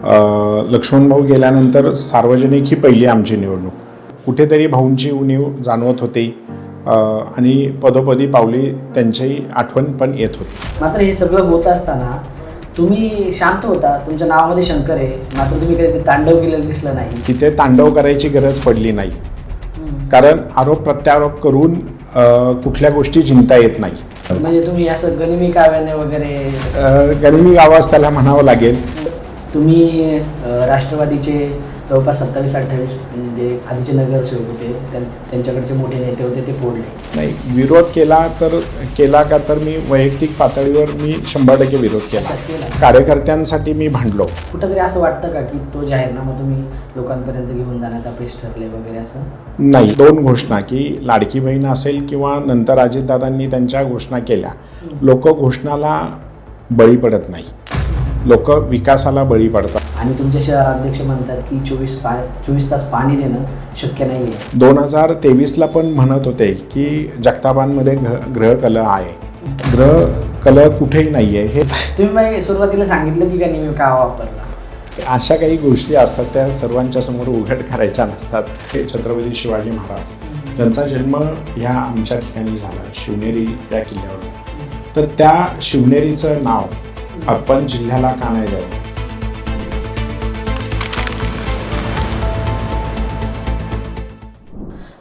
लक्ष्मणभाऊ गेल्यानंतर सार्वजनिक ही पहिली आमची निवडणूक. कुठेतरी भाऊंची उणीव जाणवत होती आणि पदोपदी पावली त्यांची आठवण पण येत होती. मात्र हे सगळं होत असताना तुम्ही शांत होता. तुमच्या नावामध्ये शंकर आहे, मात्र तुम्ही कधी तांडव केलेलं दिसलं नाही. तिथे तांडव करायची गरज पडली नाही, कारण आरोप प्रत्यारोप करून कुठल्या गोष्टी जिंकता येत नाही. म्हणजे तुम्ही असं गनिमी काव्याने वगैरे गनिमी आवाज त्याला म्हणावं लागेल. तुम्ही राष्ट्रवादीचे जवळपास 27-28 म्हणजे आधीचे नगरसेवक होते, त्यांच्याकडचे मोठे नेते होते, ते फोडले. नाही, विरोध केला का तर मी वैयक्तिक पातळीवर मी 100% विरोध केला. कार्यकर्त्यांसाठी मी भांडलो. कुठंतरी असं वाटतं का की तो जाहीरनामा तुम्ही लोकांपर्यंत घेऊन जाण्यात अपयश ठरले वगैरे असं? नाही, 2 घोषणा की लाडकी बहीण असेल किंवा नंतर अजितदादांनी त्यांच्या घोषणा केल्या. लोक घोषणाला बळी पडत नाही, लोक विकासाला बळी पडतात. आणि तुमचे शहराध्यक्ष म्हणतात की 24 तास पाणी देणं शक्य नाही आहे. 2023ला पण म्हणत होते की जगतापांमध्ये ग्रहकलह आहे. ग्रहकलह कुठेही नाही आहे. हे तुम्ही सुरुवातीला सांगितलं की गनिमी कावा वापरला. अशा काही गोष्टी असतात त्या सर्वांच्या समोर उघड करायच्या नसतात. हे छत्रपती शिवाजी महाराज ज्यांचा जन्म ह्या आमच्या ठिकाणी झाला, शिवनेरी या किल्ल्यावर, तर त्या शिवनेरीचं नाव आपण जिल्ह्याला का नाही द्यावं?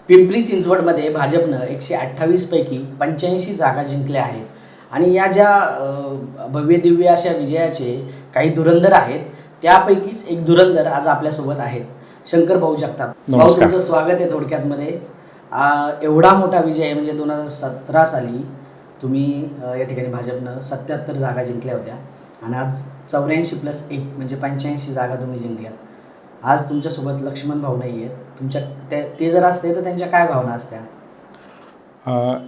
पिंपरी चिंचवडमध्ये भाजपनं 128 पैकी 85 जागा जिंकल्या आहेत. आणि या ज्या भव्य दिव्य अशा विजयाचे काही धुरंधर आहेत, त्यापैकीच एक धुरंधर आज आपल्यासोबत आहेत, शंकर भाऊ जगताप. भाऊ, तुमचं स्वागत आहे. थोडक्यातमध्ये एवढा मोठा विजय म्हणजे 2017 साली तुम्ही या ठिकाणी भाजपनं 77 जागा जिंकल्या होत्या आणि आज 84+1 म्हणजे 85 जागा तुम्ही जिंकल्यात. आज तुमच्यासोबत लक्ष्मण भाऊ नाही आहेत. तुमच्या ते जर असते तर त्यांच्या काय भावना असत्या?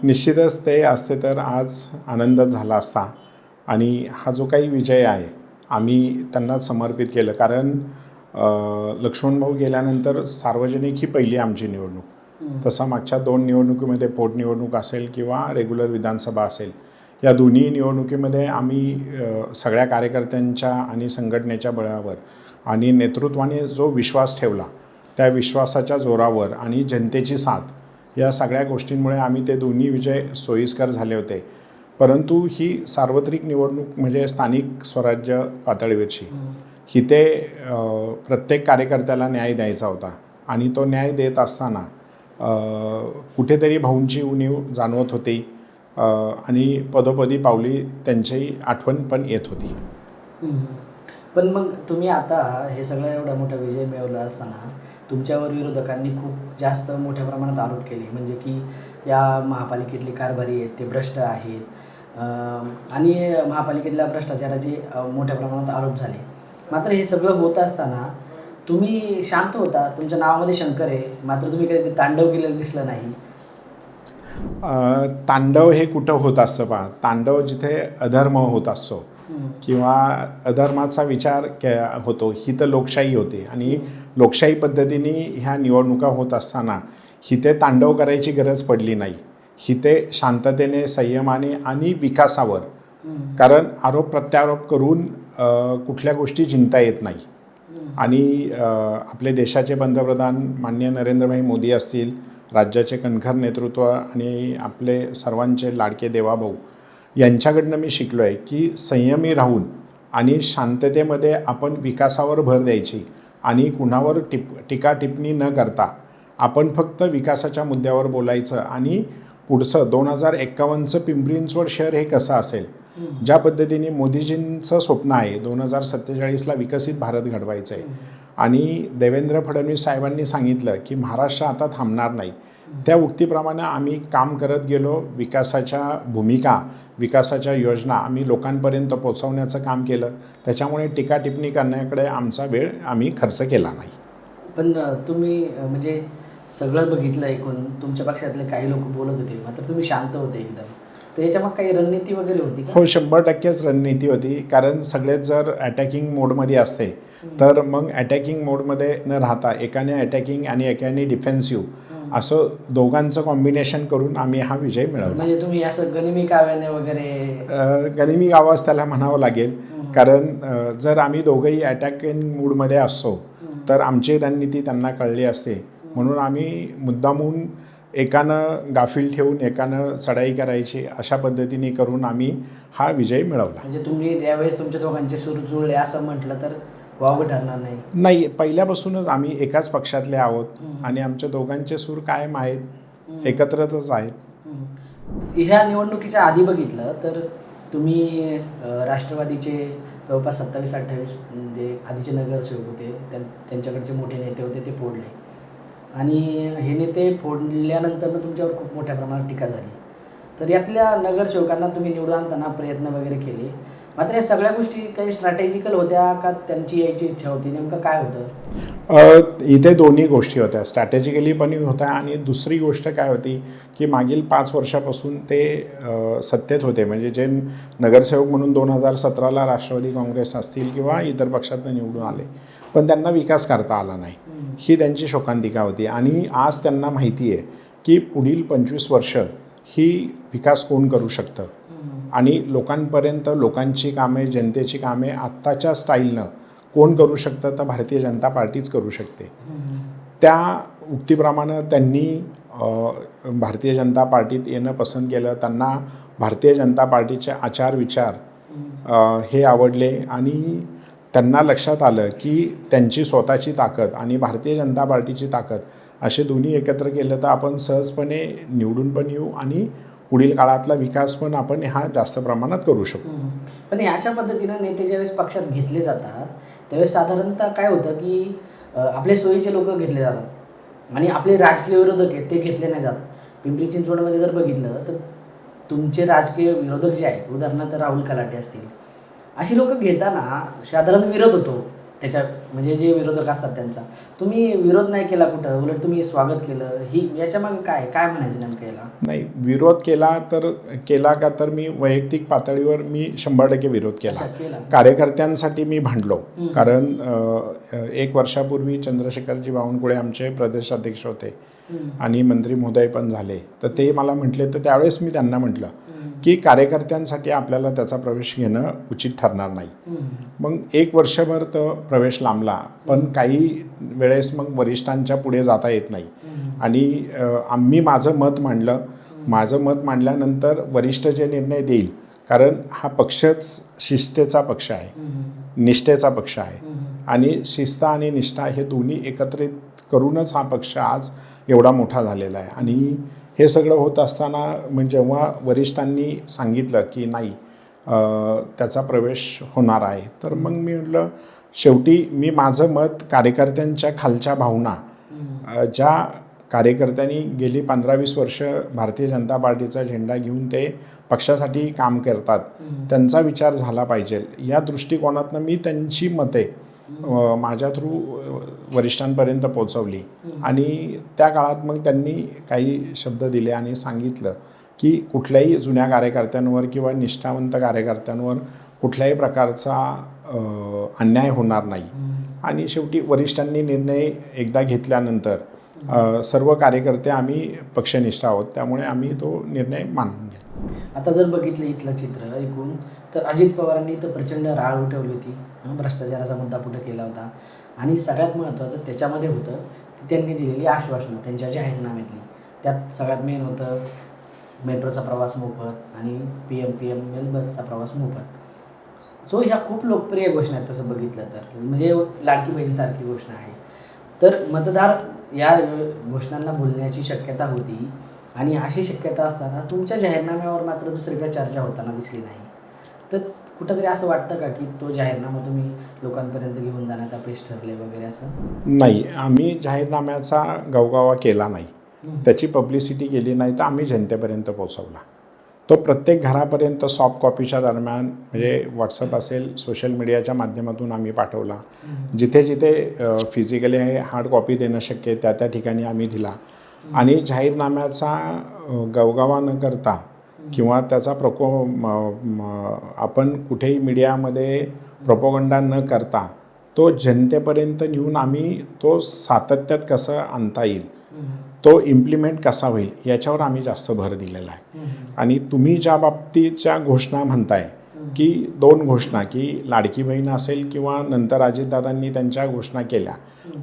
निश्चितच ते असते तर आज आनंदच झाला असता. आणि हा जो काही विजय आहे आम्ही त्यांनाच समर्पित केलं, कारण लक्ष्मणभाऊ गेल्यानंतर सार्वजनिक ही पहिली आमची निवडणूक. तसा मागच्या 2 निवडणुकीमध्ये पोटनिवडणूक असेल किंवा रेग्युलर विधानसभा असेल, या दोन्ही निवडणुकीमध्ये आम्ही सगळ्या कार्यकर्त्यांच्या आणि संघटनेच्या बळावर आणि नेतृत्वाने जो विश्वास ठेवला, त्या विश्वासाच्या जोरावर आणि जनतेची साथ, या सगळ्या गोष्टींमुळे आम्ही ते दोन्ही विजय सोयीस्कर झाले होते. परंतु ही सार्वत्रिक निवडणूक म्हणजे स्थानिक स्वराज्य पातळीवरची, ही ते प्रत्येक कार्यकर्त्याला न्याय द्यायचा होता. आणि तो न्याय देत असताना कुठेतरी भाऊंची उणीव जाणवत होती आणि पदोपदी पावली त्यांची आठवण पण येत होती. पण मग तुम्ही आता हे सगळं एवढा मोठा विजय मिळवला असताना तुमच्यावर विरोधकांनी खूप जास्त मोठ्या प्रमाणात आरोप केले, म्हणजे की या महापालिकेतले कारभारी आहेत ते भ्रष्ट आहेत आणि महापालिकेतल्या भ्रष्टाचाराचे मोठ्या प्रमाणात आरोप झाले. मात्र हे सगळं होत असताना तुम्ही शांत होता. तुमच्या नावामध्ये शंकर आहे, मात्र तुम्ही कधी तांडव केलेलं दिसलं नाही. तांडव हे कुठं होत असतं पहा? तांडव जिथे अधर्म होत असतो किंवा अधर्माचा विचार होतो, ही तर लोकशाही होती. आणि लोकशाही पद्धतीने ह्या निवडणुका होत असताना हिते तांडव करायची गरज पडली नाही. हिते शांततेने, संयमाने आणि विकासावर, कारण आरोप प्रत्यारोप करून कुठल्या गोष्टी जिंकता येत नाही. आणि आपले देशाचे पंतप्रधान माननीय नरेंद्रभाई मोदी असतील, राज्याचे कणखर नेतृत्व आणि आपले सर्वांचे लाडके देवाभाऊ यांच्याकडनं मी शिकलो आहे की संयमी राहून आणि शांततेमध्ये आपण विकासावर भर द्यायची आणि कुणावर टीका टिप्पणी न करता आपण फक्त विकासाच्या मुद्द्यावर बोलायचं. आणि पुढचं 2051चं पिंपरी चिंचवड शहर हे कसं असेल, ज्या पद्धतीने मोदीजींचं स्वप्न आहे 2047ला विकसित भारत घडवायचं आहे आणि देवेंद्र फडणवीस साहेबांनी सांगितलं की महाराष्ट्र आता थांबणार नाही, त्या उक्तीप्रमाणे आम्ही काम करत गेलो. विकासाच्या भूमिका, विकासाच्या योजना आम्ही लोकांपर्यंत पोहोचवण्याचं काम केलं. त्याच्यामुळे टीका टिप्पणी करण्याकडे आमचा वेळ आम्ही खर्च केला नाही. पण तुम्ही म्हणजे सगळं बघितलं ऐकून, तुमच्या पक्षातले काही लोक बोलत होते, मात्र तुम्ही शांत होते एकदम. तर याच्या मग काही रणनीती वगैरे होती का? हो, 100%च रणनीती होती. कारण सगळेच जर अटॅकिंग मोडमध्ये असते तर मग अटॅकिंग मोडमध्ये न राहता एकाने अटॅकिंग आणि एकाने डिफेन्सिव्ह असं दोघांचं कॉम्बिनेशन करून आम्ही हा विजय मिळवला. म्हणजे तुम्ही असं गनिमी काव्याने वगैरे गनिमी आवाज त्याला म्हणावं लागेल. कारण जर आम्ही दोघंही अटॅकिंग मूडमध्ये असतो तर आमची रणनीती त्यांना कळली असते. म्हणून आम्ही मुद्दामून एकानं गाफील ठेवून एकानं चढाई करायची अशा पद्धतीने करून आम्ही हा विजय मिळवला. म्हणजे तुम्ही त्यावेळेस तुमच्या दोघांचे सूर जुळले असं म्हटलं तर वावगं ठरणार नाही. नाही, पहिल्यापासूनच आम्ही एकाच पक्षातले आहोत आणि आमच्या दोघांचे सूर कायम आहेत, एकत्रच आहेत. ह्या निवडणुकीच्या आधी बघितलं तर तुम्ही राष्ट्रवादीचे जवळपास 27-28 म्हणजे आधीचे नगरसेवक होते, त्यांच्याकडचे मोठे नेते होते, ते फोडले आणि हे नेते फोडल्यानंतर तुमच्यावर खूप मोठ्या प्रमाणात टीका झाली. तर यातल्या नगरसेवकांना तुम्ही निवडून आणताना प्रयत्न वगैरे केले, मात्र या सगळ्या गोष्टी काही स्ट्रॅटेजिकल होत्या का त्यांची यायची इच्छा होती, नेमकं काय होतं? इथे दोन्ही गोष्टी होत्या, स्ट्रॅटेजिकली पण होत्या आणि दुसरी गोष्ट काय होती की मागील 5 वर्षापासून ते सत्तेत होते. म्हणजे जे नगरसेवक म्हणून 2017ला राष्ट्रवादी काँग्रेस असतील किंवा इतर पक्षातून निवडून आले, पण त्यांना विकास करता आला नाही, ही त्यांची शोकांतिका होती. आणि आज त्यांना माहिती आहे की पुढील 25 वर्ष ही विकास कोण करू शकतं आणि लोकांपर्यंत लोकांची कामे, जनतेची कामे आत्ताच्या स्टाईलनं कोण करू शकतं, तर भारतीय जनता पार्टीच करू शकते. त्या उक्तीप्रमाणे त्यांनी भारतीय जनता पार्टीत येणं पसंत केलं. त्यांना भारतीय जनता पार्टीचे आचार विचार हे आवडले आणि त्यांना लक्षात आलं की त्यांची स्वतःची ताकद आणि भारतीय जनता पार्टीची ताकद असे दोन्ही एकत्र केलं तर आपण सहजपणे निवडून पण येऊ आणि पुढील काळातला विकास पण आपण हा जास्त प्रमाणात करू शकतो. पण अशा पद्धतीनं नेते ज्यावेळेस पक्षात घेतले जातात त्यावेळेस साधारणतः काय होतं की आपले सोयीचे लोक घेतले जातात आणि आपले राजकीय विरोधक आहेत ते घेतले नाही जात. पिंपरी चिंचवडमध्ये जर बघितलं तर तुमचे राजकीय विरोधक जे आहेत, उदाहरणार्थ राहुल कलाटे असतील, अशी लोक घेताना साधारण विरोध होतो त्याच्या, म्हणजे जे विरोधक असतात त्यांचा. तुम्ही विरोध नाही केला कुठं, उलट तुम्ही स्वागत केलं. ही याच्यामागे काय म्हणायचं नेमकं याला? नाही, विरोध केला का तर मी वैयक्तिक पातळीवर मी 100% विरोध केला. कार्यकर्त्यांसाठी मी भांडलो. कारण 1 वर्षापूर्वी चंद्रशेखरजी बावनकुळे आमचे प्रदेशाध्यक्ष होते आणि मंत्री महोदय पण झाले, तर ते मला म्हटले, तर त्यावेळेस मी त्यांना म्हटलं की कार्यकर्त्यांसाठी आपल्याला त्याचा प्रवेश घेणं उचित ठरणार नाही. मग 1 वर्षभर तो प्रवेश लांबला, पण काही वेळेस मग वरिष्ठांच्या पुढे जाता येत नाही आणि आम्ही माझं मत मांडलं. माझं मत मांडल्यानंतर वरिष्ठ जे निर्णय देईल, कारण हा पक्षच शिस्तेचा पक्ष आहे, निष्ठेचा पक्ष आहे आणि शिस्त आणि निष्ठा हे दोन्ही एकत्रित करूनच हा पक्ष आज एवढा मोठा झालेला आहे. आणि हे सगळं होत असताना म्हणजे जेव्हा वरिष्ठांनी सांगितलं की नाही त्याचा प्रवेश होणार आहे, तर मग मी म्हटलं शेवटी मी माझं मत कार्यकर्त्यांच्या खालच्या भावना, ज्या कार्यकर्त्यांनी गेली 15-20 वर्ष भारतीय जनता पार्टीचा झेंडा घेऊन ते पक्षासाठी काम करतात, त्यांचा विचार झाला पाहिजे या दृष्टिकोनातनं मी त्यांची मते माझ्या थ्रू वरिष्ठांपर्यंत पोचवली. आणि त्या काळात मग त्यांनी काही शब्द दिले आणि सांगितलं की कुठल्याही जुन्या कार्यकर्त्यांवर किंवा निष्ठावंत कार्यकर्त्यांवर कुठल्याही प्रकारचा अन्याय होणार नाही. आणि शेवटी वरिष्ठांनी निर्णय एकदा घेतल्यानंतर सर्व कार्यकर्ते आम्ही पक्षनिष्ठ आहोत, त्यामुळे आम्ही तो निर्णय मानून घेतला. आता जर बघितलं इथलं चित्र ऐकून तर अजित पवारांनी तर प्रचंड राळ उठवली होती, भ्रष्टाचाराचा मुद्दा पुढे केला होता आणि सगळ्यात महत्त्वाचं त्याच्यामध्ये होतं की त्यांनी दिलेली आश्वासनं त्यांच्या जाहीरनाम्यातली. त्यात सगळ्यात मेन होतं मेट्रोचा प्रवास मोफत आणि PMPML बसचा प्रवास मोफत. सो ह्या खूप लोकप्रिय घोषणा आहेत तसं बघितलं तर, म्हणजे लाडकी बहीणसारखी घोषणा आहे. तर मतदार या घोषणांना बोलण्याची शक्यता होती आणि अशी शक्यता असताना तुमच्या जाहीरनाम्यावर मात्र दुसरीकडे चर्चा होताना दिसली नाही. तर कुठंतरी असं वाटतं का की तो जाहीरनामा तुम्ही लोकांपर्यंत घेऊन जाण्यात अपयश ठरले वगैरे असं? नाही, आम्ही जाहीरनाम्याचा गवगावा केला नाही, त्याची पब्लिसिटी केली नाही, तर आम्ही जनतेपर्यंत पोहोचवला. तो प्रत्येक घरापर्यंत सॉफ्ट कॉपीच्या दरम्यान म्हणजे व्हॉट्सअप असेल, सोशल मीडियाच्या माध्यमातून आम्ही पाठवला. जिथे जिथे फिजिकली हार्ड कॉपी देणं शक्य आहे त्या ठिकाणी आम्ही दिला. आणि जाहीरनाम्याचा गवगावा न करता किंवा त्याचा आपण कुठेही मीडियामध्ये प्रोपोगंडा न करता तो जनतेपर्यंत नेऊन आम्ही तो सातत्यात कसं आणता येईल, तो इम्प्लिमेंट कसा होईल याच्यावर आम्ही जास्त भर दिलेला आहे. आणि तुम्ही ज्या बाबतीच्या घोषणा म्हणताय की 2 घोषणा, की लाडकी बहीण असेल किंवा नंतर अजितदादांनी त्यांच्या घोषणा केल्या.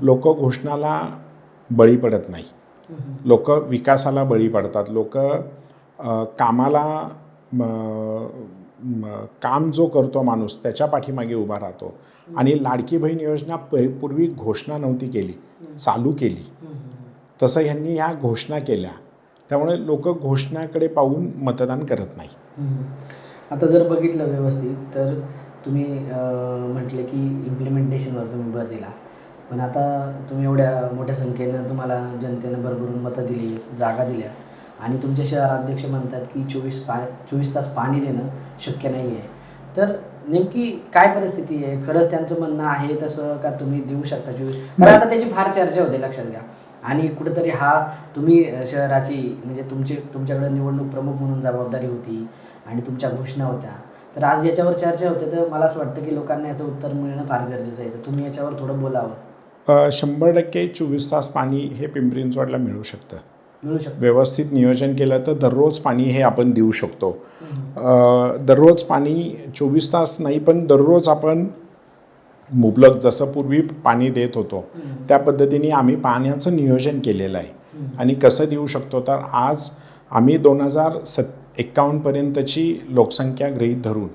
लोक घोषणाला बळी पडत नाही, लोक विकासाला बळी पडतात. लोक कामाला काम जो करतो माणूस त्याच्या पाठीमागे उभा राहतो. आणि लाडकी बहीण योजना पूर्वी घोषणा नव्हती केली, चालू केली. तसं ह्यांनी ह्या घोषणा केल्या, त्यामुळे लोक घोषणाकडे पाहून मतदान करत नाही. आता जर बघितलं व्यवस्थित तर तुम्ही म्हटले की इम्प्लिमेंटेशनवर तुम्ही भर दिला, पण आता तुम्ही एवढ्या मोठ्या संख्येनं तुम्हाला जनतेनं भरभरून मतं दिली, जागा दिल्या आणि तुमचे शहराध्यक्ष म्हणतात की 24 तास पाणी देणं शक्य नाही आहे. तर नेमकी काय परिस्थिती आहे? खरंच त्यांचं म्हणणं आहे तसं का तुम्ही देऊ शकता 24? कारण आता त्याची फार चर्चा होते, लक्षात घ्या. आणि कुठेतरी हा तुम्ही शहराची म्हणजे तुमच्याकडे निवडणूक प्रमुख म्हणून जबाबदारी होती आणि तुमच्या घोषणा होत्या, तर आज याच्यावर चर्चा होते. तर मला असं वाटतं की लोकांना याचं उत्तर मिळणं फार गरजेचं आहे. तर तुम्ही याच्यावर थोडं बोलावं. 100% 24 तास पाणी हे पिंपरी चिंचवडला मिळू शकतं. व्यवस्थित नियोजन केलं तर दररोज पाणी हे आपण देऊ शकतो. दररोज पाणी 24 तास नाही, पण दररोज आपण मुबलक जसं पूर्वी पाणी देत होतो त्या पद्धतीने आम्ही पाण्याचं नियोजन केलेलं आहे. आणि कसं देऊ शकतो, तर आज आम्ही 2051 पर्यंतची लोकसंख्या गृहीत धरून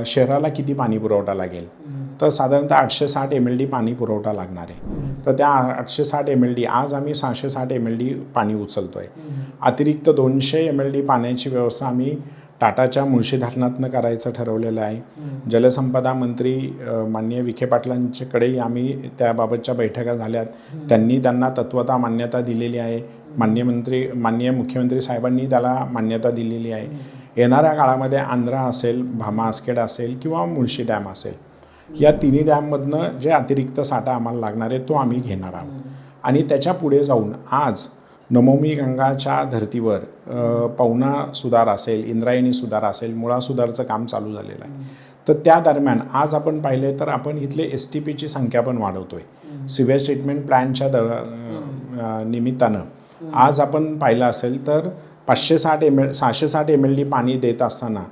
शहराला किती पाणी पुरवठा लागेल, तर साधारणतः 860 MLD पाणी पुरवठा लागणार आहे. तर त्या 860 MLD आज आम्ही 660 MLD पाणी उचलतो आहे. अतिरिक्त 200 MLD पाण्याची व्यवस्था आम्ही टाटाच्या मुळशी धरणातनं करायचं ठरवलेलं आहे. जलसंपदा मंत्री माननीय विखे पाटलांच्याकडेही आम्ही त्याबाबतच्या बैठका झाल्यात. त्यांना तत्वता मान्यता दिलेली आहे. माननीय मुख्यमंत्री साहेबांनी त्याला मान्यता दिलेली आहे. येणाऱ्या काळामध्ये आंध्रा असेल, भामा आसखेड असेल किंवा मुळशी डॅम असेल, या तिन्ही डॅममधनं जे अतिरिक्त साठा आम्हाला लागणार आहे तो आम्ही घेणार आहोत. आणि त्याच्या पुढे जाऊन आज नमामि गंगाच्या धर्तीवर पवना सुधार असेल, इंद्रायणी सुधार असेल, मुळा सुधारचं काम चालू झालेलं आहे. तर त्या दरम्यान आज आपण पाहिले तर आपण इथले STPची संख्या पण वाढवतोय. सिवेज ट्रीटमेंट प्लॅनच्या निमित्तानं आज आपण पाहिलं असेल तर 660 MLD पाणी देत असताना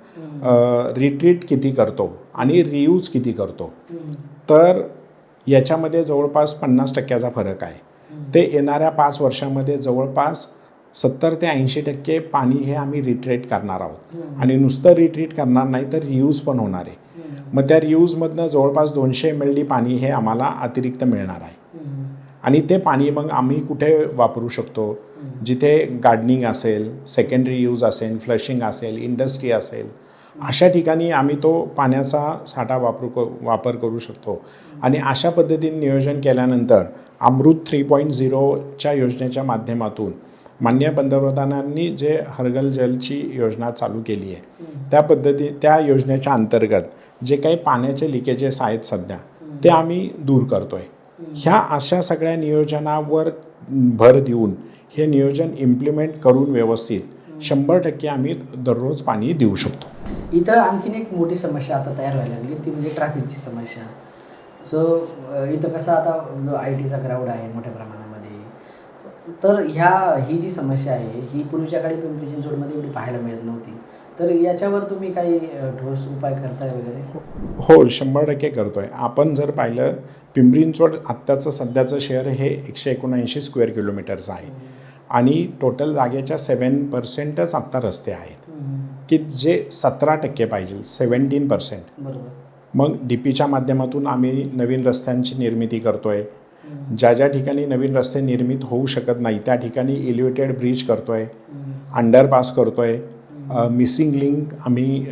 रिट्रीट किती करतो आणि रियूज किती करतो, तर याच्यामध्ये जवळपास 50% फरक आहे. ते येणाऱ्या 5 वर्षामध्ये जवळपास 70 ते 80% पाणी हे आम्ही रिट्रीट करणार आहोत. आणि नुसतं रिट्रीट करणार नाही तर रियूज पण होणार आहे. मग त्या रियूजमधनं जवळपास 200 MLD पाणी हे आम्हाला अतिरिक्त मिळणार आहे. आणि ते पाणी मग आम्ही कुठे वापरू शकतो, जिथे गार्डनिंग असेल, सेकंडरी यूज असेल, फ्लशिंग असेल, इंडस्ट्री असेल, अशा ठिकाणी आम्ही तो पाण्याचा साठा वापर करू शकतो. आणि अशा पद्धतीने नियोजन केल्यानंतर अमृत 3.0च्या योजनेच्या माध्यमातून माननीय पंतप्रधानांनी जे हर घर जलची योजना चालू केली आहे, त्या योजनेच्या अंतर्गत जे काही पाण्याचे लिकेजेस आहेत सध्या ते आम्ही दूर करतो आहे. ह्या अशा सगळ्या नियोजनावर भर देऊन हे नियोजन इम्प्लिमेंट करून व्यवस्थित 100% आम्ही दररोज पाणी देऊ शकतो. इथं आणखीन एक मोठी समस्या आता तयार व्हायला लागली, ती म्हणजे ट्रॅफिकची समस्या. इथं कसं आता जो ITचा क्राऊड आहे मोठ्या प्रमाणामध्ये, तर ही जी समस्या आहे ही पूर्वीच्या काळी पिंपरी चिंचवडमध्ये एवढी पाहायला मिळत नव्हती. तर याच्यावर तुम्ही काही ठोस उपाय करताय वगैरे? हो, 100% करतोय. आपण जर पाहिलं पिंपरी चिंचवड आत्ताचं सध्याचं शहर हे 179 स्क्वेअर किलोमीटरचं आहे आणि टोटल जागेच्या 7%च आत्ता रस्ते आहेत, की जे 17% पाहिजे, 17%. बरोबर. मग DPच्या माध्यमातून आम्ही नवीन रस्त्यांची निर्मिती करतोय. ज्या ठिकाणी नवीन रस्ते निर्मित होऊ शकत नाही त्या ठिकाणी एलिव्हेटेड ब्रिज करतोय, अंडरपास करतोय, मिसिंग लिंक आम्ही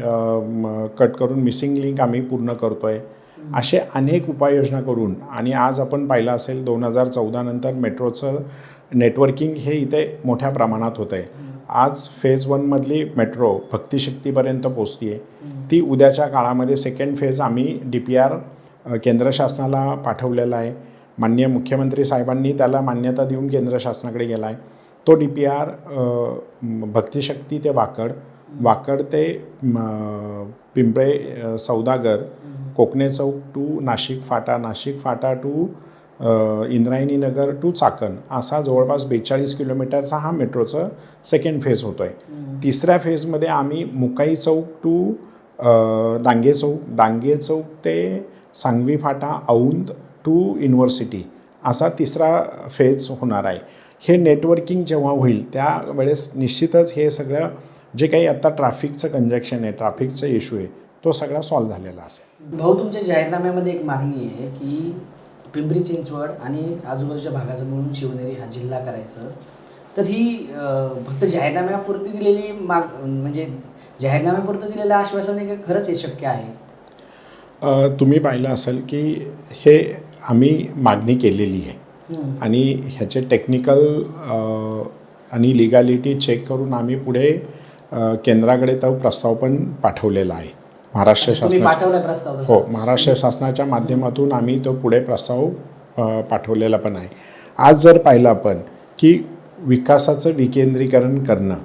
कट करून मिसिंग लिंक आम्ही पूर्ण करतोय. असे अनेक उपाययोजना करून आणि आज आपण पाहिलं असेल 2014 नंतर मेट्रोचं नेटवर्किंग हे इथे मोठ्या प्रमाणात होतं आहे. आज फेज 1 मधली मेट्रो भक्तिशक्तीपर्यंत पोचती आहे. ती उद्याच्या काळामध्ये सेकंड फेज आम्ही DPR केंद्र शासनाला पाठवलेला आहे. माननीय मुख्यमंत्री साहेबांनी त्याला मान्यता देऊन केंद्र शासनाकडे गेला आहे. तो DPR भक्तिशक्ती ते वाकड ते Pimple Saudagar, Kokane Chowk to Nashik Phata to Indrayani Nagar to Chakan असा जवळपास 42 किलोमीटरचा हा मेट्रोचा सेकंड फेज होतो आहे. तिसऱ्या फेजमध्ये आम्ही मुकाई चौक टू डांगे चौक ते सांगवी फाटा औंध टू युनिव्हर्सिटी असा तिसरा फेज होणार आहे. हे नेटवर्किंग जेव्हा होईल त्यावेळेस निश्चितच हे सगळं जे काही आता ट्रॅफिकचं कंजेक्शन आहे, ट्रॅफिकचा इश्यू आहे, तो सगळा सॉल्व्ह झालेला असेल. भाऊ, तुमच्या जाहीरनाम्यामध्ये एक मागणी आहे की पिंपरी चिंचवड आणि आजूबाजूच्या भागाचं मिळून शिवनेरी हा जिल्हा करायचं. तर ही फक्त जाहीरनाम्यापुरती दिलेली म्हणजे जाहीरनाम्यापुरतं दिलेलं आश्वासन आहे का खरंच हे शक्य आहे? तुम्ही पाहिलं असेल की हे आम्ही मागणी केलेली आहे आणि ह्याचे टेक्निकल आणि लिगॅलिटी चेक करून आम्ही पुढे केंद्राकडे तो प्रस्ताव पण पाठवलेला आहे. महाराष्ट्र पाठवलाय प्रस्ताव? हो, महाराष्ट्र शासनाच्या माध्यमातून आम्ही तो पुढे प्रस्ताव पाठवलेला पण आहे. आज जर पाहिलं आपण की विकासाचं विकेंद्रीकरण करणं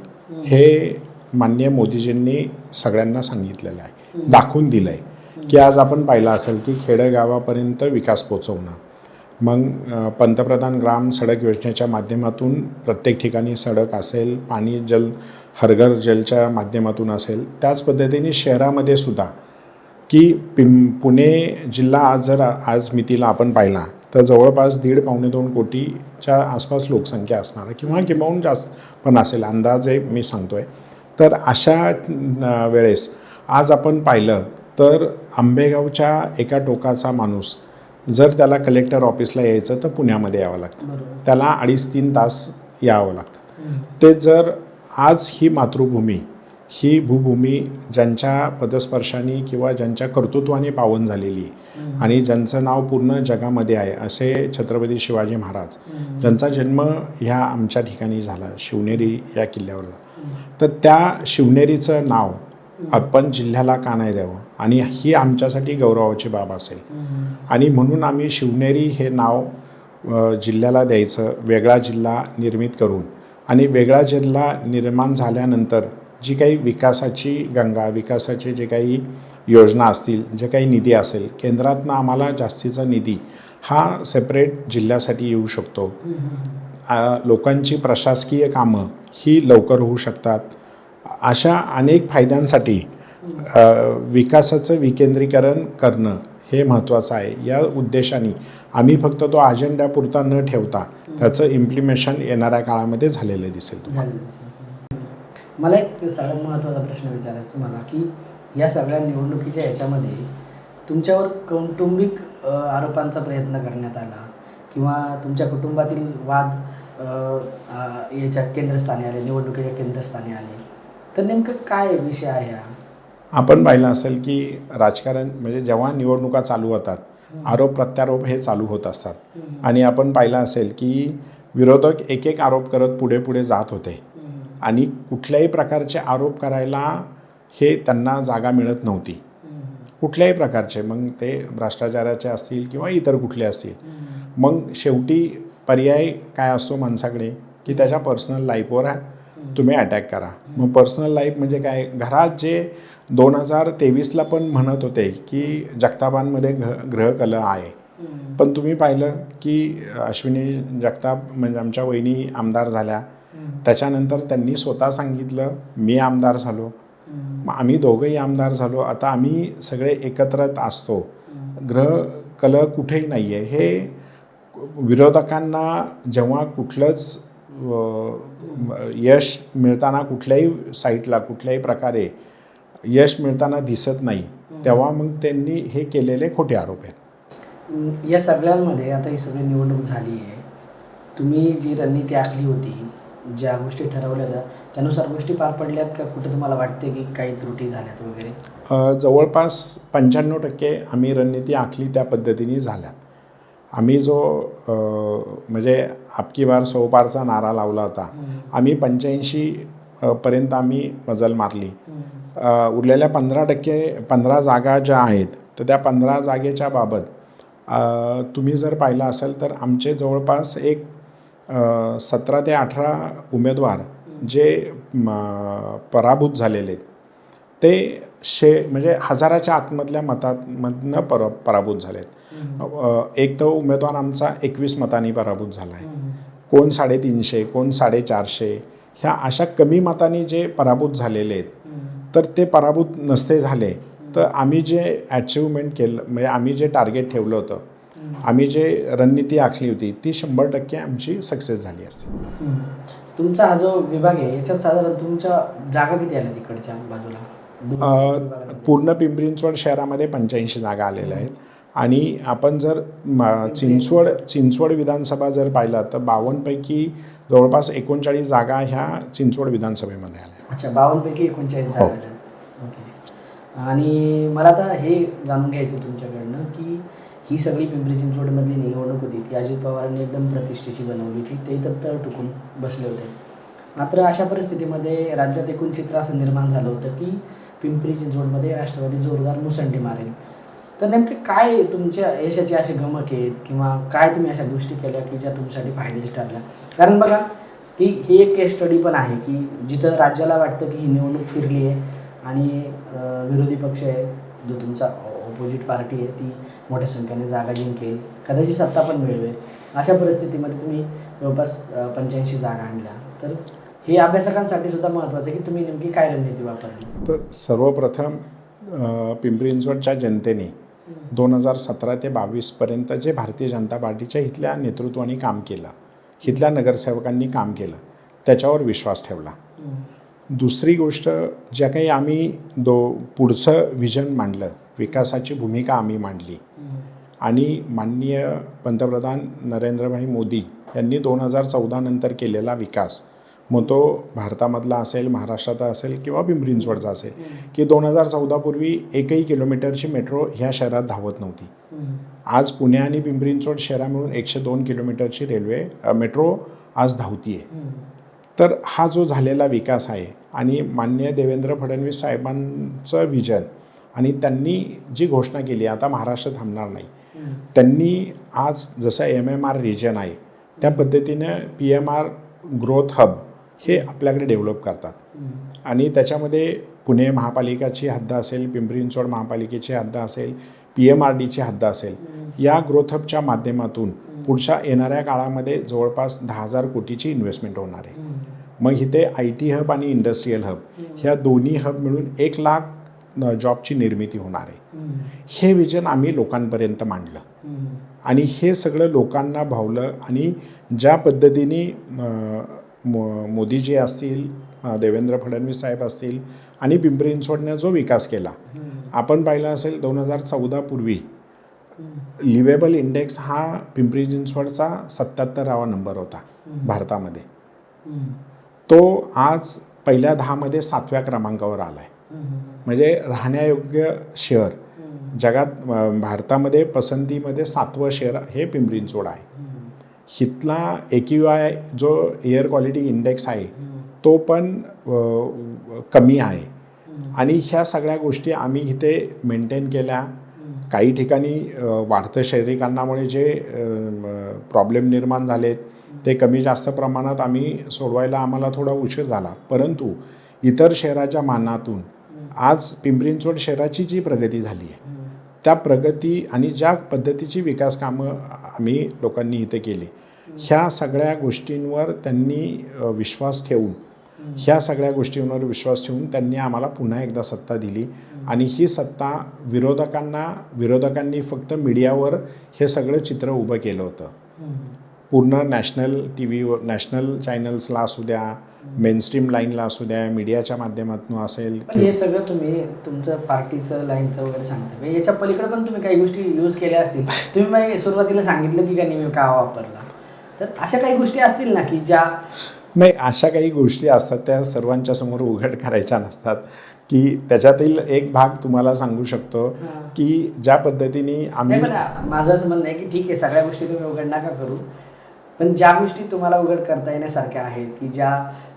हे माननीय मोदीजींनी सगळ्यांना सांगितलेलं आहे, दाखवून दिलं आहे की आज आपण पाहिलं असेल की खेडेगावापर्यंत विकास पोचवणं, मग पंतप्रधान ग्राम सडक योजनेच्या माध्यमातून प्रत्येक ठिकाणी सडक असेल, पाणी जल हर घर जलच्या माध्यमातून असेल, त्याच पद्धतीने शहरामध्ये सुद्धा की पुणे जिल्हा आज मितीला आपण पाहिला तर जवळपास 1.5-2 कोटीच्या आसपास लोकसंख्या असणार किंवा किंबहुना जास्त पण असेल, अंदाजे मी सांगतोय. तर अशा वेळेस आज आपण पाहिलं तर आंबेगावच्या एका टोकाचा माणूस जर त्याला कलेक्टर ऑफिसला यायचं तर पुण्यामध्ये यावं लागतं, त्याला 2.5-3 तास यावं लागतं. ते जर आज ही मातृभूमी, ही भूभूमी ज्यांच्या पदस्पर्शाने किंवा ज्यांच्या कर्तृत्वाने पावन झालेली आणि ज्यांचं नाव पूर्ण जगामध्ये आहे असे छत्रपती शिवाजी महाराज, ज्यांचा जन्म ह्या आमच्या ठिकाणी झाला, शिवनेरी या किल्ल्यावर झाला, तर त्या शिवनेरीचं नाव आपण जिल्ह्याला का नाही द्यावं आणि ही आमच्यासाठी गौरवाची बाब असेल. आणि म्हणून आम्ही शिवनेरी हे नाव जिल्ह्याला द्यायचं, वेगळा जिल्हा निर्मित करून. आणि वेगळा जिल्हा निर्माण झाल्यानंतर जी काही विकासाची गंगा, विकासाचे जे काही योजना असतील, जे काही निधी असेल, केंद्रातनं आम्हाला जास्तीचा निधी हा सेपरेट जिल्ह्यासाठी येऊ शकतो. लोकांची प्रशासकीय कामं ही लवकर होऊ शकतात. अशा अनेक फायद्यांसाठी विकासाचं विकेंद्रीकरण करणं हे महत्त्वाचं आहे. या उद्देशाने आम्ही फक्त तो अजेंड्यापुरता न ठेवता त्याचं इम्प्लिमेशन येणाऱ्या काळामध्ये झालेलं दिसेल. मला एक सगळ्यात महत्त्वाचा प्रश्न विचारायचा तुम्हाला की या सगळ्या निवडणुकीच्या याच्यामध्ये तुमच्यावर कौटुंबिक आरोपांचा प्रयत्न करण्यात आला किंवा तुमच्या कुटुंबातील वाद याच्या केंद्रस्थानी आले, निवडणुकीच्या केंद्रस्थानी आले, तर नेमकं काय विषय आहे हा? आपण पाहिलं असेल की राजकारण म्हणजे जेव्हा निवडणुका चालू होतात आरोप प्रत्यारोप हे चालू होत असतात. आणि आपण पाहिलं असेल की विरोधक एक एक आरोप करत पुढे पुढे जात होते आणि कुठल्याही प्रकारचे आरोप करायला हे त्यांना जागा मिळत नव्हती, कुठल्याही प्रकारचे, मग ते भ्रष्टाचाराचे असतील किंवा इतर कुठले असतील. मग शेवटी पर्याय काय असतो माणसाकडे की त्याच्या पर्सनल लाईफवर तुम्ही अटॅक करा. मग पर्सनल लाईफ म्हणजे काय, घरात जे 2023ला पण म्हणत होते की जगतापांमध्ये ग्रहकलह आहे, पण तुम्ही पाहिलं की अश्विनी जगताप म्हणजे आमच्या वहिनी आमदार झाल्या, त्याच्यानंतर त्यांनी स्वतः सांगितलं मी आमदार झालो, आम्ही दोघंही आमदार झालो, आता आम्ही सगळे एकत्रच असतो, ग्रहकलह कुठेही नाही आहे. हे विरोधकांना जेव्हा कुठलंच यश मिळताना कुठल्याही साईटला कुठल्याही प्रकारे यश मिळताना दिसत नाही, तेव्हा मग त्यांनी हे केलेले खोटे आरोप आहेत. या सगळ्यांमध्ये आता ही सगळी निवडणूक झाली आहे, तुम्ही जी रणनीती आखली होती, ज्या गोष्टी ठरवल्या होत्या त्यानुसार गोष्टी पार पडल्यात का? कुठे तुम्हाला वाटते की काही त्रुटी झाल्यात वगैरे? जवळपास 95% आम्ही रणनीती आखली त्या पद्धतीने झाल्यात. आम्ही जो म्हणजे आपकी बार 100 पारचा नारा लावला होता, आम्ही 85 पर्यंत आम्ही मजल मारली. उरलेल्या 15 जागा ज्या आहेत तर त्या 15 जागेच्या बाबत तुम्ही जर पाहिलं असेल तर आमचे जवळपास एक 17 ते 18 उमेदवार जे पराभूत झालेले आहेत ते म्हणजे हजाराच्या आतमधल्या मतांमधनं पराभूत झालेत. एक तर उमेदवार आमचा 21 मतांनी पराभूत झाला आहे, कोण 350, कोण 450, ह्या अशा कमी मतांनी जे पराभूत झालेले आहेत. तर ते पराभूत नसते झाले तर आम्ही जे अचिव्हमेंट केलं म्हणजे आम्ही जे टार्गेट ठेवलं होतं, आम्ही जे रणनीती आखली होती ती 100% आमची सक्सेस झाली असते. तुमचा हा जो विभाग आहे याच्यात साधारण तुमच्या जागा किती आल्या तिकडच्या बाजूला? पूर्ण पिंपरी चिंचवड शहरामध्ये 85 जागा आलेल्या आहेत आणि आपण जर चिंचवड विधानसभा जर पाहिला तर 52 पैकी जवळपास 39 जागा ह्या चिंचवड विधानसभेमध्ये आल्या. अच्छा, 52 पैकी 39 जागा आहेत. ओके. आणि मला आता हे जाणून घ्यायचं तुमच्याकडनं की ही सगळी पिंपरी चिंचवडमधली निवडणूक होती ती अजित पवारांनी एकदम प्रतिष्ठेची बनवली होती, ते तर टुकून बसले होते. मात्र अशा परिस्थितीमध्ये राज्यात एकूण चित्र असं निर्माण झालं होतं की पिंपरी चिंचवडमध्ये राष्ट्रवादी जोरदार मुसंडी मारेल. तर नेमके काय तुमच्या यशाचे असे गमक आहेत किंवा काय तुम्ही अशा गोष्टी केल्या की ज्या तुमच्यासाठी फायदेशीर ठरल्या? कारण बघा की ही एक केस स्टडी पण आहे की जिथं राज्याला वाटतं की ही निवडणूक फिरली आहे आणि विरोधी पक्ष आहे जो तुमचा ऑपोजिट पार्टी आहे ती मोठ्या संख्येने जागा जिंकेल, कदाचित सत्ता पण मिळवेल, अशा परिस्थितीमध्ये तुम्ही जवळपास 85 जागा आणल्या. तर हे अभ्यासकांसाठी सुद्धा महत्त्वाचं आहे की तुम्ही नेमकी काय रणनीती वापरली? तर सर्वप्रथम पिंपरी चिंचवडच्या जनतेने 2017 ते 22पर्यंत जे भारतीय जनता पार्टीच्या इथल्या नेतृत्वाने काम केलं, इथल्या नगरसेवकांनी काम केलं, त्याच्यावर विश्वास ठेवला. दुसरी गोष्ट, ज्या काही आम्ही पुढचं व्हिजन मांडलं, विकासाची भूमिका आम्ही मांडली आणि माननीय पंतप्रधान नरेंद्रभाई मोदी यांनी 2014 नंतर केलेला विकास, मग तो भारतामधला असेल, महाराष्ट्राचा असेल किंवा पिंपरी चिंचवडचा असेल, की 2014 पूर्वी एकही किलोमीटरची मेट्रो ह्या शहरात धावत नव्हती. आज पुणे आणि पिंपरी चिंचवड शहरा मिळून 102 किलोमीटरची मेट्रो आज धावती आहे. तर हा जो झालेला विकास आहे आणि माननीय देवेंद्र फडणवीस साहेबांचं विजन आणि त्यांनी जी घोषणा केली, आता महाराष्ट्र थांबणार नाही, त्यांनी आज जसं MMR रिजन आहे त्या पद्धतीनं PMR ग्रोथ हब हे आपल्याकडे डेव्हलप करतात आणि त्याच्यामध्ये पुणे महापालिकाची हद्द असेल, पिंपरी चिंचवड महापालिकेची हद्द असेल, PMRDची हद्द असेल, या ग्रोथ हबच्या माध्यमातून पुढच्या येणाऱ्या काळामध्ये जवळपास 10,000 कोटीची इन्व्हेस्टमेंट होणार आहे. मग इथे IT हब आणि इंडस्ट्रीयल हब ह्या दोन्ही हब मिळून 1 लाख जॉबची निर्मिती होणार आहे. हे विजन आम्ही लोकांपर्यंत मांडलं आणि हे सगळं लोकांना भावलं आणि ज्या पद्धतीने मोदीजी असतील, देवेंद्र फडणवीस साहेब असतील आणि पिंपरी चिंचवडने जो विकास केला, आपण पाहिलं असेल 2014 पूर्वी लिवेबल इंडेक्स हा पिंपरी चिंचवडचा 77वा नंबर होता भारतामध्ये. तो आज पहिल्या 10मध्ये 7व्या क्रमांकावर आला आहे. म्हणजे राहण्यायोग्य शहर जगात, भारतामध्ये पसंतीमध्ये 7वं शहर हे पिंपरी चिंचवड आहे. इथला AQI जो एअर क्वालिटी इंडेक्स आहे तो पण कमी आहे आणि ह्या सगळ्या गोष्टी आम्ही इथे मेंटेन केल्या. काही ठिकाणी वाढतं शहरीकरणामुळे जे प्रॉब्लेम निर्माण झालेत ते कमी जास्त प्रमाणात आम्ही सोडवायला आम्हाला थोडा उशीर झाला, परंतु इतर शहराच्या मानातून आज पिंपरी चिंचवड शहराची जी प्रगती झाली आहे त्या प्रगती आणि ज्या पद्धतीची विकास कामं आम्ही लोकांनी इथे केली, ह्या सगळ्या गोष्टींवर त्यांनी विश्वास ठेवून त्यांनी आम्हाला पुन्हा एकदा सत्ता दिली आणि ही सत्ता विरोधकांनी फक्त मीडियावर हे सगळं चित्र उभं केलं होतं. पूर्ण नॅशनल TVवर, नॅशनल चॅनल्सला असू द्या, मेनस्ट्रीम लाईनला असू द्या, मीडियाच्या माध्यमातून असेल. हे सगळं तुम्ही तुमचं पार्टीचं लाईनचं वगैरे सांगता, याच्या पलीकडे पण तुम्ही काही गोष्टी यूज केल्या असतील. तुम्ही मला सुरुवातीला सांगितलं की नेहमी का वापरला, तर अशा काही गोष्टी असतील ना की ज्या नाही, अशा काही गोष्टी असतात त्या सर्वांच्या समोर उघड करायच्या नसतात, की त्याच्यातील एक भाग तुम्हाला सांगू शकतो की ज्या पद्धतीने आम्ही, माझं असं म्हणणं आहे की ठीक आहे सगळ्या गोष्टी तुम्ही उघड नका करू, पण ज्या गोष्टी तुम्हाला उघड करता येण्यासारख्या आहेत की ज्या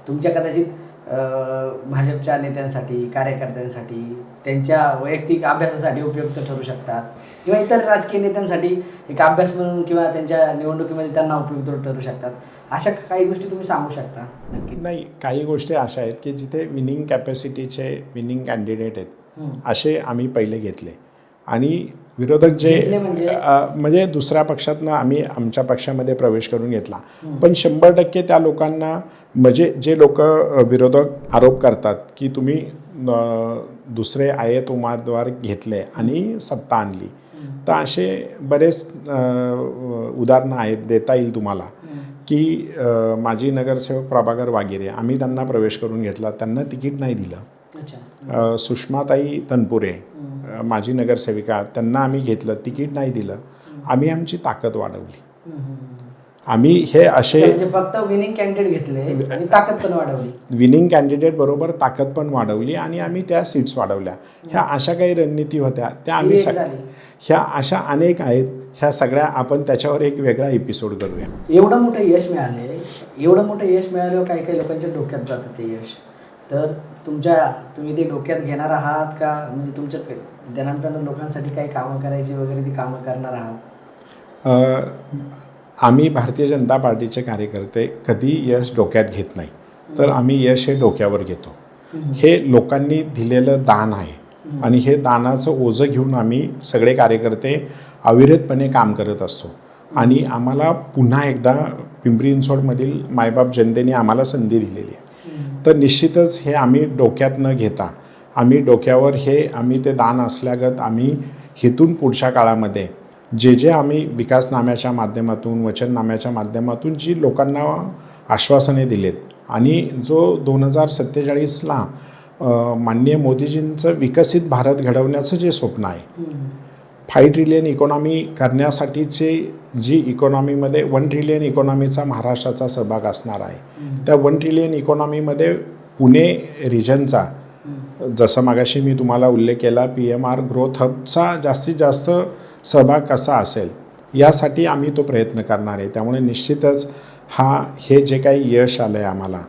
तुमच्या कदाचित भाजपच्या नेत्यांसाठी, कार्यकर्त्यांसाठी, त्यांच्या वैयक्तिक अभ्यासासाठी उपयुक्त ठरू शकतात किंवा इतर राजकीय नेत्यांसाठी एक अभ्यास म्हणून किंवा त्यांच्या निवडणुकीमध्ये त्यांना उपयुक्त ठरू शकतात, अशा काही गोष्टी तुम्ही सांगू शकता? नक्कीच. नाही, काही गोष्टी अशा आहेत की जिथे विनिंग कॅपॅसिटीचे विनिंग कॅन्डिडेट आहेत असे आम्ही पहिले घेतले आणि विरोधक जे म्हणजे दुसऱ्या पक्षातनं आम्ही आमच्या पक्षामध्ये प्रवेश करून घेतला, पण 100% त्या लोकांना, म्हणजे जे लोक विरोधक आरोप करतात की तुम्ही दुसरे आयत उमेदवार घेतले आणि सत्ता आणली. तर असे बरेच उदाहरणं आहेत, देता येईल तुम्हाला, की माजी नगरसेवक प्रभाकर वागिरे, आम्ही त्यांना प्रवेश करून घेतला, त्यांना तिकीट नाही दिलं. अच्छा. सुषमाताई तनपुरे, माजी नगरसेविका, त्यांना आम्ही घेतलं, तिकीट नाही दिलं. आम्ही आमची ताकद वाढवली. आम्ही हे असे म्हणजे फक्त विनिंग कॅन्डिडेट घेतले आणि ताकद पण वाढवली. विनिंग कॅन्डिडेट बरोबर ताकद पण वाढवली आणि आम्ही त्या सीट्स वाढवल्या. ह्या अशा काही रणनीती होत्या, त्या आम्ही ही एक झाली. ह्या अशा अनेक आहेत. ह्या सगळ्या आपण त्याच्यावर एक वेगळा एपिसोड करूया. एवढं मोठं यश मिळाल्यावर काही काही लोकांच्या डोक्यात जातं ते यश. तर तुम्ही ते डोक्यात घेणार आहात का, म्हणजे तुमच्या जनांतन लोकांसाठी काही कामं करायची वगैरे ती कामं करणार आहात? आम्ही भारतीय जनता पार्टीचे कार्यकर्ते कधी यश डोक्यात घेत नाही, तर आम्ही यश हे डोक्यावर घेतो. हे लोकांनी दिलेलं दान आहे आणि हे दानाचं ओझं घेऊन आम्ही सगळे कार्यकर्ते अविरतपणे काम करत असतो. आणि आम्हाला पुन्हा एकदा पिंपरी चिंचवडमधील मायबाप जनतेने आम्हाला संधी दिलेली आहे. तर निश्चितच हे आम्ही डोक्यात न घेता, आम्ही डोक्यावर आम्ही ते दान असल्यागत आम्ही हिथून पुढच्या काळामध्ये जे आम्ही विकासनाम्याच्या माध्यमातून, वचननाम्याच्या माध्यमातून जी लोकांना आश्वासने दिलेत आणि जो 2047ला माननीय मोदीजींचं विकसित भारत घडवण्याचं जे स्वप्न आहे, 5 ट्रिलियन इकॉनॉमी करण्यासाठीचे जी इकॉनॉमीमध्ये 1 ट्रिलियन इकॉनॉमीचा महाराष्ट्राचा सहभाग असणार आहे, त्या 1 ट्रिलियन इकॉनॉमीमध्ये पुणे रिजनचा, जसं मागाशी मी तुम्हाला उल्लेख केला, PMR ग्रोथ हबचा जास्तीत जास्त सहभाग कसा असेल यासाठी आम्ही तो प्रयत्न करणार आहे. त्यामुळे निश्चितच हे जे काही यश आलं आहे, आम्हाला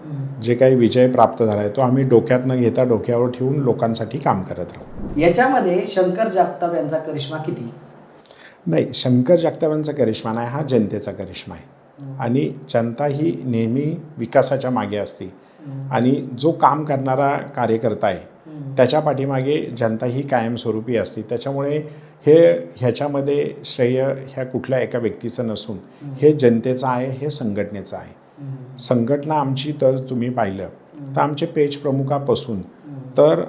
जे काही विजय प्राप्त झाला आहे, तो आम्ही डोक्यात न घेता डोक्यावर ठेवून लोकांसाठी काम करत राहू. याच्यामध्ये शंकर जगताप यांचा करिश्मा किती? नाही, शंकर जगताप यांचा करिश्मा नाही, हा जनतेचा करिश्मा आहे. आणि जनता ही नेहमी विकासाच्या मागे असते आणि जो काम करणारा कार्यकर्ता आहे त्याच्या पाठीमागे जनता ही कायमस्वरूपी असते. त्याच्यामुळे ह्याच्यामध्ये श्रेय ह्या कुठल्या एका व्यक्तीचं नसून हे जनतेचं आहे, हे संघटनेचं आहे. संघटना आमची तर तुम्ही पाहिलं तर आमचे पेज प्रमुखापासून तर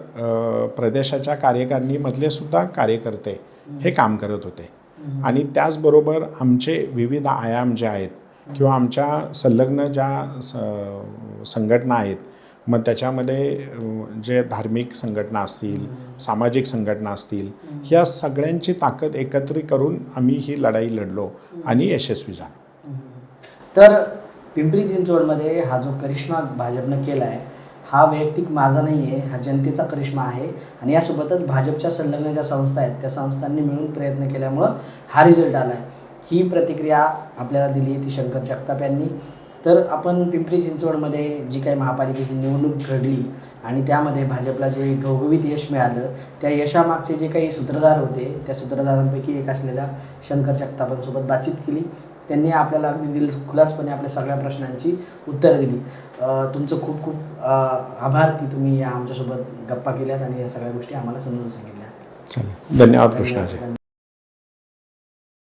प्रदेशाच्या कार्यकारिणीमधले सुद्धा कार्यकर्ते हे काम करत होते. आणि त्याचबरोबर आमचे विविध आयाम जे आहेत किंवा आमच्या संलग्न ज्या संघटना आहेत, मग त्याच्यामध्ये जे धार्मिक संघटना असतील, सामाजिक संघटना असतील, ह्या सगळ्यांची ताकद एकत्रित करून आम्ही ही लढाई लढलो आणि यशस्वी झालो. तर पिंपरी चिंचवडमध्ये हा जो करिश्मा भाजपनं केला आहे, हा वैयक्तिक माझा नाही आहे, हा जनतेचा करिश्मा आहे. आणि यासोबतच भाजपच्या संलग्न ज्या संस्था आहेत त्या संस्थांनी मिळून प्रयत्न केल्यामुळं हा रिझल्ट आला आहे. ही प्रतिक्रिया आपल्याला दिली ती शंकर जगताप यांनी. तर आपण पिंपरी चिंचवडमध्ये जी काही महापालिकेची निवडणूक घडली आणि त्यामध्ये भाजपला जे घवघवीत यश मिळालं, त्या यशामागचे जे काही सूत्रधार होते त्या सूत्रधारांपैकी एक असलेल्या शंकर जगतापांसोबत बातचीत केली. त्यांनी आपल्याला अगदी दिलखुलासपणे आपल्या सगळ्या प्रश्नांची उत्तरं दिली. तुमचं खूप खूप आभार की तुम्ही आमच्यासोबत गप्पा केल्यात आणि या सगळ्या गोष्टी आम्हाला समजून सांगितल्या. धन्यवाद कृष्णाजी.